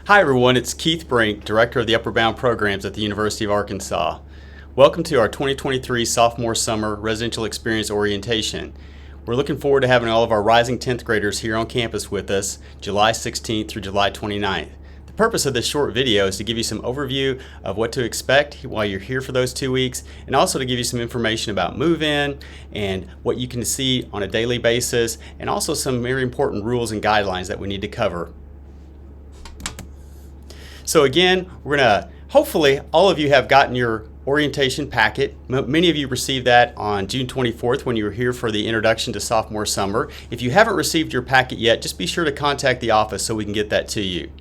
Hi everyone, it's Keith Brink, Director of the Upward Bound Programs at the University of Arkansas. Welcome to our 2023 Sophomore Summer Residential Experience Orientation. We're looking forward to having all of our rising 10th graders here on campus with us July 16th through July 29th. The purpose of this short video is to give you some overview of what to expect while you're here for those 2 weeks, and also to give you some information about move-in and what you can see on a daily basis, and also some very important rules and guidelines that we need to cover. So again, we're going to, hopefully all of you have gotten your orientation packet. Many of you received that on June 24th when you were here for the introduction to sophomore summer. If you haven't received your packet yet, just be sure to contact the office so we can get that to you.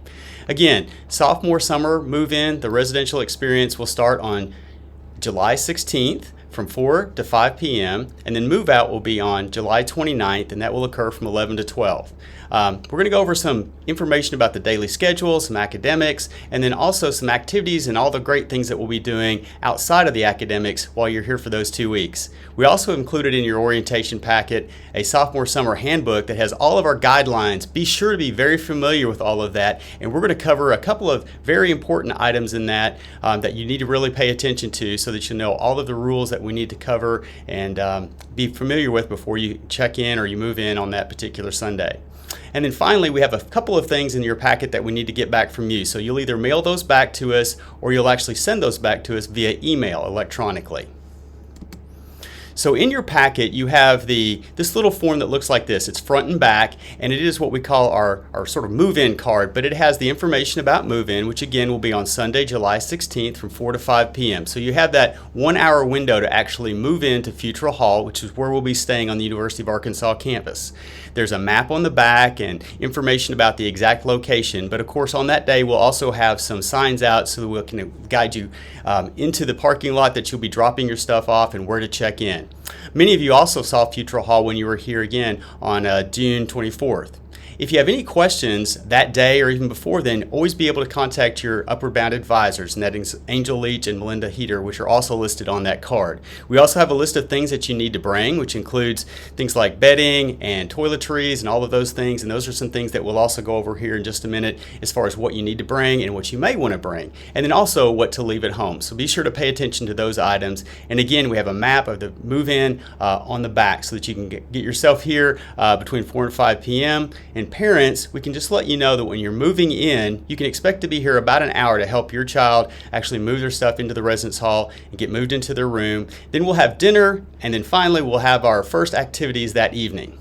Again, sophomore summer move-in, the residential experience will start on July 16th from 4 to 5 p.m. and then move out will be on July 29th, and that will occur from 11 to 12. We're going to go over some information about the daily schedule, some academics, and then also some activities and all the great things that we'll be doing outside of the academics while you're here for those 2 weeks. We also included in your orientation packet a sophomore summer handbook that has all of our guidelines. Be sure to be very familiar with all of that, and we're going to cover a couple of very important items in that that you need to really pay attention to so that you know all of the rules that we need to cover and be familiar with before you check in or you move in on that particular Sunday. And then finally, we have a couple of things in your packet that we need to get back from you. So you'll either mail those back to us or you'll actually send those back to us via email electronically. So in your packet, you have this little form that looks like this. It's front and back, and it is what we call our sort of move-in card, but it has the information about move-in, which again will be on Sunday, July 16th from 4 to 5 p.m. So you have that 1 hour window to actually move into Futrall Hall, which is where we'll be staying on the University of Arkansas campus. There's a map on the back and information about the exact location, but of course on that day we'll also have some signs out so that we can guide you into the parking lot that you'll be dropping your stuff off and where to check in. Many of you also saw Futrall Hall when you were here again on June 24th. If you have any questions that day or even before then, always be able to contact your Upward Bound advisors, and that is Angel Leach and Melinda Heater, which are also listed on that card. We also have a list of things that you need to bring, which includes things like bedding and toiletries and all of those things, and those are some things that we'll also go over here in just a minute as far as what you need to bring and what you may want to bring, and then also what to leave at home. So be sure to pay attention to those items. And again, we have a map of the move-in on the back so that you can get yourself here between 4 and 5 p.m. And parents, we can just let you know that when you're moving in, you can expect to be here about an hour to help your child actually move their stuff into the residence hall and get moved into their room. Then we'll have dinner, and then finally we'll have our first activities that evening.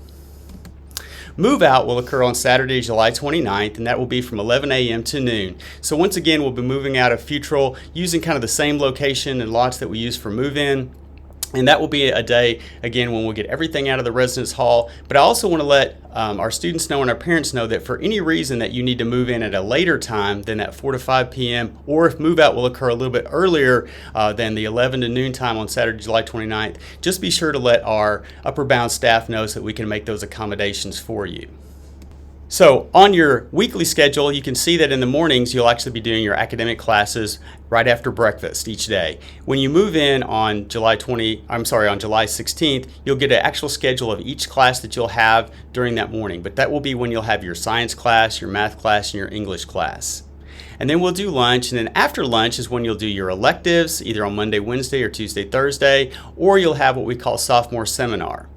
Move out will occur on Saturday, July 29th, and that will be from 11 a.m. to noon. So once again, we'll be moving out of Futrall using kind of the same location and lots that we use for move-in. And that will be a day, again, when we'll get everything out of the residence hall. But I also want to let our students know and our parents know that for any reason that you need to move in at a later time than at 4 to 5 p.m., or if move out will occur a little bit earlier than the 11 to noon time on Saturday, July 29th, just be sure to let our Upward Bound staff know so that we can make those accommodations for you. So on your weekly schedule, you can see that in the mornings you'll actually be doing your academic classes right after breakfast each day. When you move in on July 16th, you'll get an actual schedule of each class that you'll have during that morning. But that will be when you'll have your science class, your math class, and your English class. And then we'll do lunch, and then after lunch is when you'll do your electives, either on Monday, Wednesday, or Tuesday, Thursday, or you'll have what we call sophomore seminar.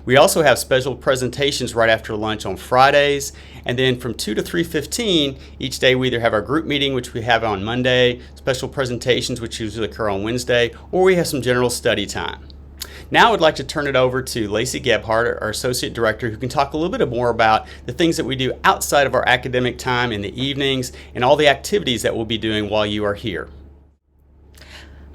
We also have special presentations right after lunch on Fridays, and then from 2 to 3:15 each day we either have our group meeting, which we have on Monday, special presentations which usually occur on Wednesday, or we have some general study time. Now I'd like to turn it over to Lacey Gebhardt, our Associate Director, who can talk a little bit more about the things that we do outside of our academic time in the evenings and all the activities that we'll be doing while you are here.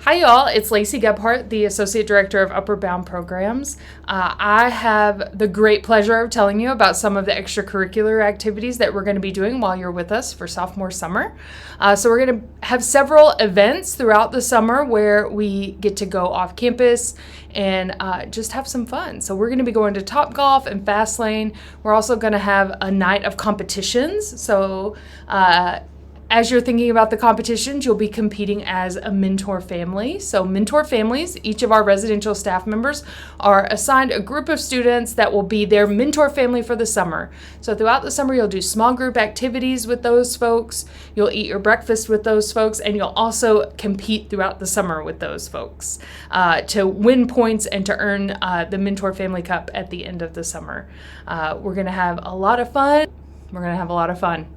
Hi y'all, it's Lacey Gebhardt, the Associate Director of Upward Bound Programs. I have the great pleasure of telling you about some of the extracurricular activities that we're going to be doing while you're with us for sophomore summer. So we're going to have several events throughout the summer where we get to go off campus and just have some fun. So we're going to be going to Topgolf and Fastlane. We're also going to have a night of competitions. So As you're thinking about the competitions, you'll be competing as a mentor family. So mentor families, each of our residential staff members are assigned a group of students that will be their mentor family for the summer. So throughout the summer, you'll do small group activities with those folks, you'll eat your breakfast with those folks, and you'll also compete throughout the summer with those folks to win points and to earn the Mentor Family Cup at the end of the summer. We're going to have a lot of fun.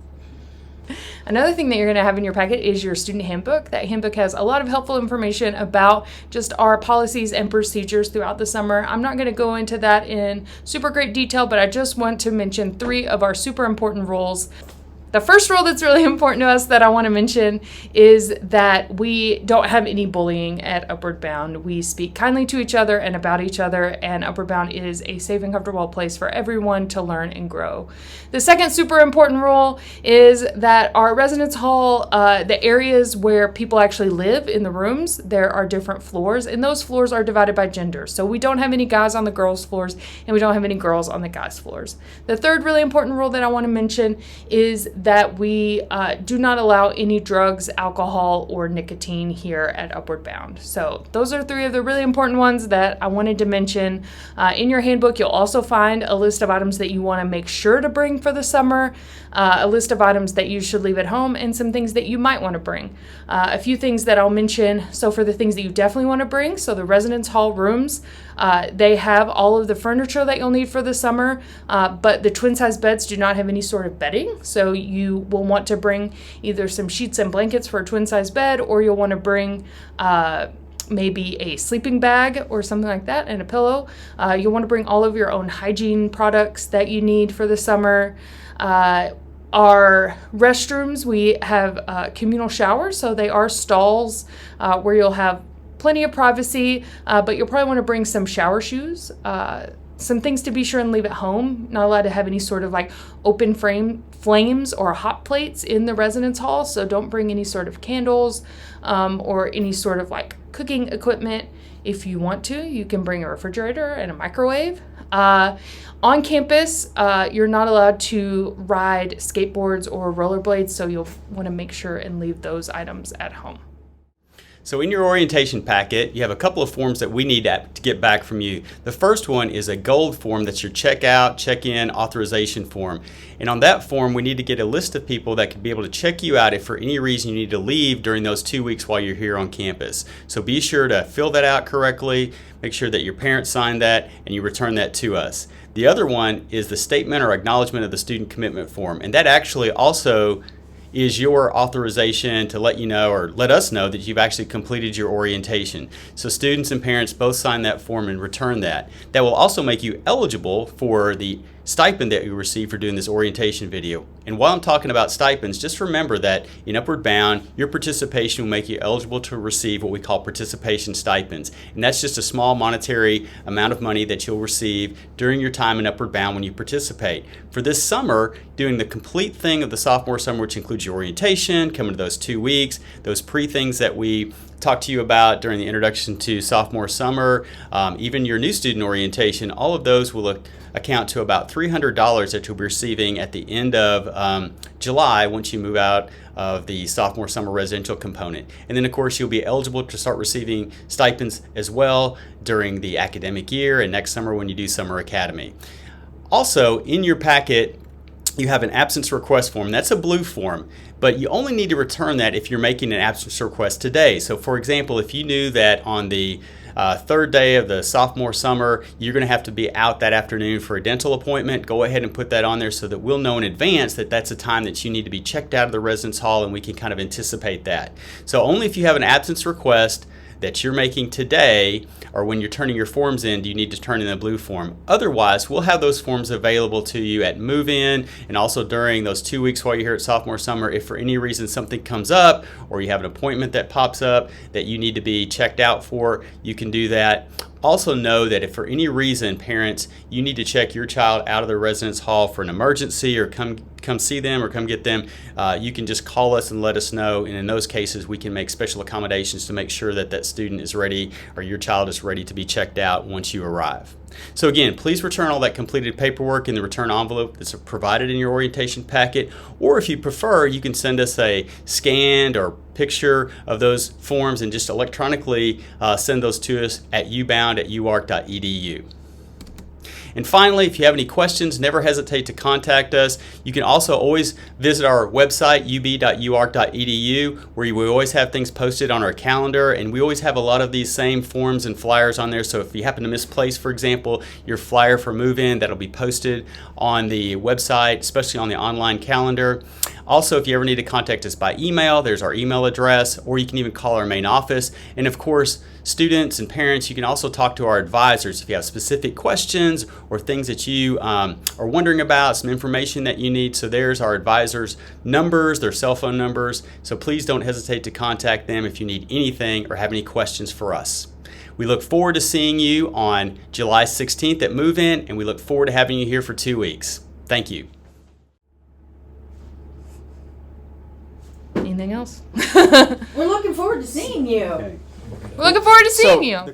Another thing that you're going to have in your packet is your student handbook. That handbook has a lot of helpful information about just our policies and procedures throughout the summer. I'm not going to go into that in super great detail, but I just want to mention 3 of our super important rules. The first rule that's really important to us that I want to mention is that we don't have any bullying at Upward Bound. We speak kindly to each other and about each other, and Upward Bound is a safe and comfortable place for everyone to learn and grow. The second super important rule is that our residence hall, the areas where people actually live in the rooms, there are different floors, and those floors are divided by gender. So we don't have any guys on the girls' floors, and we don't have any girls on the guys' floors. The third really important rule that I want to mention is that we do not allow any drugs, alcohol, or nicotine here at Upward Bound. So those are 3 of the really important ones that I wanted to mention. In your handbook, you'll also find a list of items that you want to make sure to bring for the summer, a list of items that you should leave at home, and some things that you might want to bring. A few things that I'll mention. So for the things that you definitely want to bring, so the residence hall rooms, they have all of the furniture that you'll need for the summer, but the twin size beds do not have any sort of bedding. So you will want to bring either some sheets and blankets for a twin size bed, or you'll want to bring maybe a sleeping bag or something like that and a pillow. You'll want to bring all of your own hygiene products that you need for the summer. Our restrooms, we have communal showers, so they are stalls where you'll have plenty of privacy, but you'll probably want to bring some shower shoes, some things to be sure and leave at home. Not allowed to have any sort of like open flames or hot plates in the residence hall, so don't bring any sort of candles or any sort of like cooking equipment. If you want to, you can bring a refrigerator and a microwave. On campus, you're not allowed to ride skateboards or rollerblades, so you'll want to make sure and leave those items at home. So in your orientation packet, you have a couple of forms that we need to get back from you. The first one is a gold form. That's your checkout, check-in, authorization form. And on that form, we need to get a list of people that could be able to check you out if for any reason you need to leave during those 2 weeks while you're here on campus. So be sure to fill that out correctly, make sure that your parents sign that, and you return that to us. The other one is the statement or acknowledgement of the student commitment form. And that actually also is your authorization to let you know or let us know that you've actually completed your orientation. So students and parents both sign that form and return that. That will also make you eligible for the stipend that you receive for doing this orientation video. And while I'm talking about stipends, just remember that in Upward Bound, your participation will make you eligible to receive what we call participation stipends. And that's just a small monetary amount of money that you'll receive during your time in Upward Bound when you participate. For this summer, doing the complete thing of the sophomore summer, which includes your orientation, coming to those 2 weeks, those pre-things that we talked to you about during the introduction to sophomore summer, even your new student orientation, all of those will account to about $300 that you'll be receiving at the end of July once you move out of the sophomore summer residential component. And then of course you'll be eligible to start receiving stipends as well during the academic year and next summer when you do summer academy. Also in your packet you have an absence request form. That's a blue form, but you only need to return that if you're making an absence request today. So for example, if you knew that on the third day of the sophomore summer, you're going to have to be out that afternoon for a dental appointment, go ahead and put that on there so that we'll know in advance that that's a time that you need to be checked out of the residence hall and we can kind of anticipate that. So only if you have an absence request that you're making today or when you're turning your forms in do you need to turn in a blue form. Otherwise, we'll have those forms available to you at move-in and also during those 2 weeks while you're here at sophomore summer. If for any reason something comes up or you have an appointment that pops up that you need to be checked out for, you can do that. Also know that if for any reason, parents, you need to check your child out of the residence hall for an emergency or come come see them or come get them, you can just call us and let us know. And in those cases, we can make special accommodations to make sure that that student is ready or your child is ready to be checked out once you arrive. So again, please return all that completed paperwork in the return envelope that's provided in your orientation packet, or if you prefer, you can send us a scanned or picture of those forms and just electronically send those to us at ubound@uark.edu. And finally, if you have any questions, never hesitate to contact us. You can also always visit our website, ub.uark.edu, where we always have things posted on our calendar, and we always have a lot of these same forms and flyers on there. So if you happen to misplace, for example, your flyer for move-in, that'll be posted on the website, especially on the online calendar. Also, if you ever need to contact us by email, there's our email address, or you can even call our main office. And of course, students and parents, you can also talk to our advisors if you have specific questions or things that you are wondering about, some information that you need. So there's our advisors' numbers, their cell phone numbers. So please don't hesitate to contact them if you need anything or have any questions for us. We look forward to seeing you on July 16th at Move-In, and we look forward to having you here for 2 weeks. Thank you. Anything else? We're looking forward to seeing you. We're looking forward to seeing you.